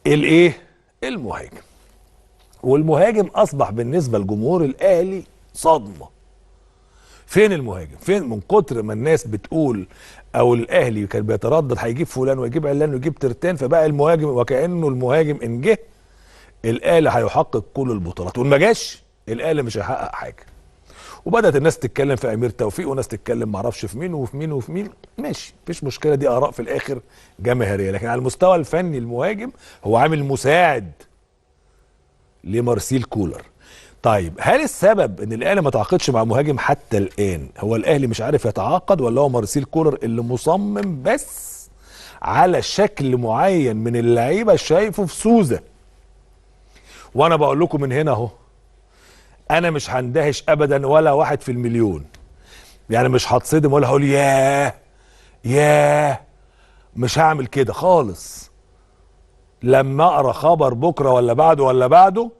الايه؟ المهاجم. والمهاجم اصبح بالنسبه لجمهور الاهلي صدمه. فين المهاجم؟ فين من كتر ما الناس بتقول او الاهلي كان بيتردد هيجيب فلان ويجيب علان ويجيب ترتان، فبقى المهاجم وكانه المهاجم ان جه الاهلي هيحقق كل البطولات، وان ما جاش الاهلي مش هيحقق حاجه. وبدات الناس تتكلم في امير توفيق وناس تتكلم معرفش في مين وفي مين وفي مين. ماشي، مفيش مشكله، دي اراء في الاخر جماهيريه، لكن على المستوى الفني المهاجم هو عامل مساعد لمارسيل كولر. طيب هل السبب ان الاهلي ما تعاقدش مع مهاجم حتى الان هو الاهلي مش عارف يتعاقد، ولا هو مارسيل كولر اللي مصمم بس على شكل معين من اللعيبه شايفه في سوزة؟ وانا بقول لكم من هنا اهو، انا مش هندهش ابدا ولا واحد في المليون، يعني مش هتصدم ولا هقول ياه ياه، مش هعمل كده خالص لما اقرا خبر بكره ولا بعده ولا بعده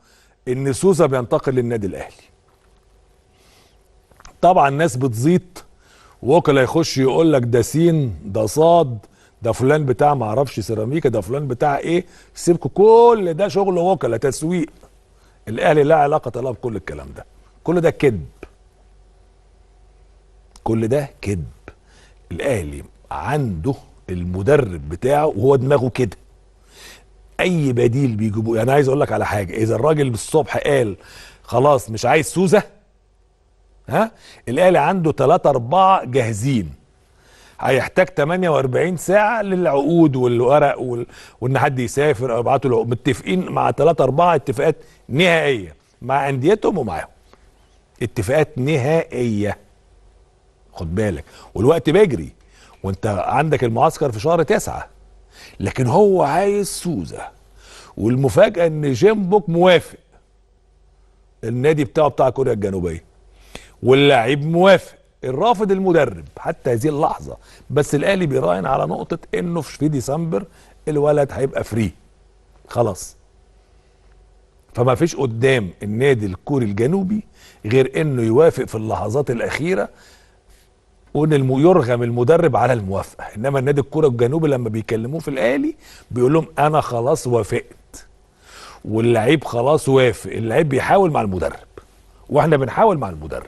ان سوزة بينتقل للنادي الاهلي. طبعا الناس بتزيط، وكلاء يخش يقول لك ده سين ده صاد، ده فلان بتاع ما اعرفش سيراميكا، ده فلان بتاع ايه. سيبكوا كل ده شغل وكلاء تسويق. الاهلي لا علاقه له بكل الكلام ده، كل ده كذب، كل ده كذب. الاهلي عنده المدرب بتاعه وهو دماغه كده، اي بديل بيجيبوه. يعني عايز اقول لك على حاجه، اذا الراجل بالصبح قال خلاص مش عايز سوزة، ها، الاهلي عنده 3 4 جاهزين. هيحتاج 48 ساعة للعقود والورق وان حد يسافر او يبعتوا له، متفقين مع 3 4 اتفاقات نهائية مع انديتهم ومعاهم، اتفاقات نهائية. خد بالك، والوقت بيجري وانت عندك المعسكر في شهر 9، لكن هو عايز سوزة. والمفاجأة ان جيمبوك موافق، النادي بتاعه بتاع كوريا الجنوبية، واللاعب موافق، الرافض المدرب حتى هذه اللحظه. بس الاهلي بيراهن على نقطه انه في ديسمبر الولد هيبقى فري خلاص. فما فيش قدام النادي الكوري الجنوبي غير انه يوافق في اللحظات الاخيره، وان يرغم المدرب على الموافقه. انما النادي الكوري الجنوبي لما بيكلموه في الاهلي بيقول لهم انا خلاص وافقت، واللعيب خلاص وافق. اللعيب بيحاول مع المدرب واحنا بنحاول مع المدرب.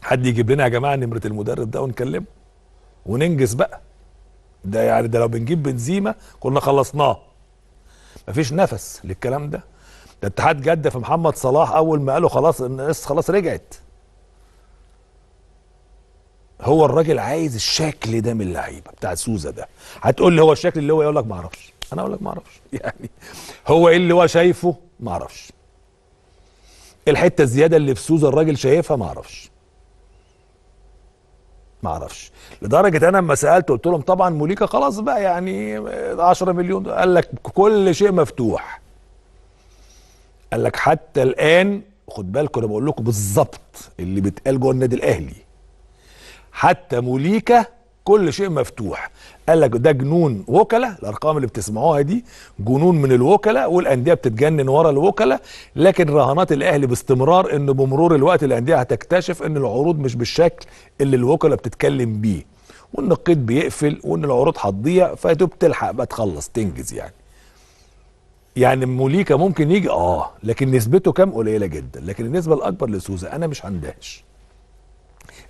حد يجيب لنا يا جماعه نمره المدرب ده ونكلمه وننجز بقى. ده يعني ده لو بنجيب بنزيمه كنا خلصناه. مفيش نفس للكلام ده. ده اتحاد جده في محمد صلاح اول ما قالوا خلاص الناس خلاص رجعت. هو الراجل عايز الشكل ده من اللعيبه بتاع سوزة ده. هتقول لي هو الشكل اللي هو يقول لك ما اعرفش، انا اقول لك ما اعرفش يعني هو ايه اللي هو شايفه ما اعرفش، الحته الزياده اللي في سوزة الراجل شايفها ما اعرفش، ما اعرفش. لدرجه انا لما سالت قلت لهم طبعا موليكا خلاص بقى يعني 10 مليون، قال لك كل شيء مفتوح. قال لك حتى الان، خد بالكم انا بقول لكم بالظبط اللي بيتقال جوه النادي الاهلي، حتى موليكا كل شيء مفتوح. قال لك ده جنون وكلاء، الارقام اللي بتسمعوها دي جنون من الوكلاء، والانديه بتتجنن ورا الوكلاء. لكن رهانات الاهلي باستمرار ان بمرور الوقت الانديه هتكتشف ان العروض مش بالشكل اللي الوكلاء بتتكلم بيه، وان القيد بيقفل وان العروض هتضيع، فيدوب تلحق بقى تخلص تنجز يعني. يعني موليكا ممكن يجي لكن نسبته كام؟ قليله جدا. لكن النسبه الاكبر لسوزة. انا مش هندهش،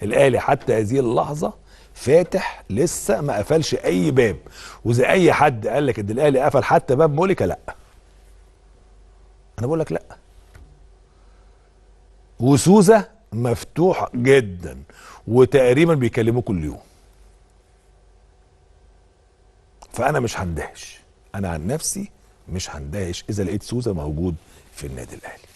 الاهلي حتى هذه اللحظه فاتح، لسه ما قفلش اي باب. واذا اي حد قال لك ان الاهلي قفل حتى باب موليكا، لا، انا بقول لك لا. وسوزة مفتوح جدا وتقريبا بيكلموه كل يوم. فانا مش هندهش، انا عن نفسي مش هندهش اذا لقيت سوزة موجود في النادي الاهلي.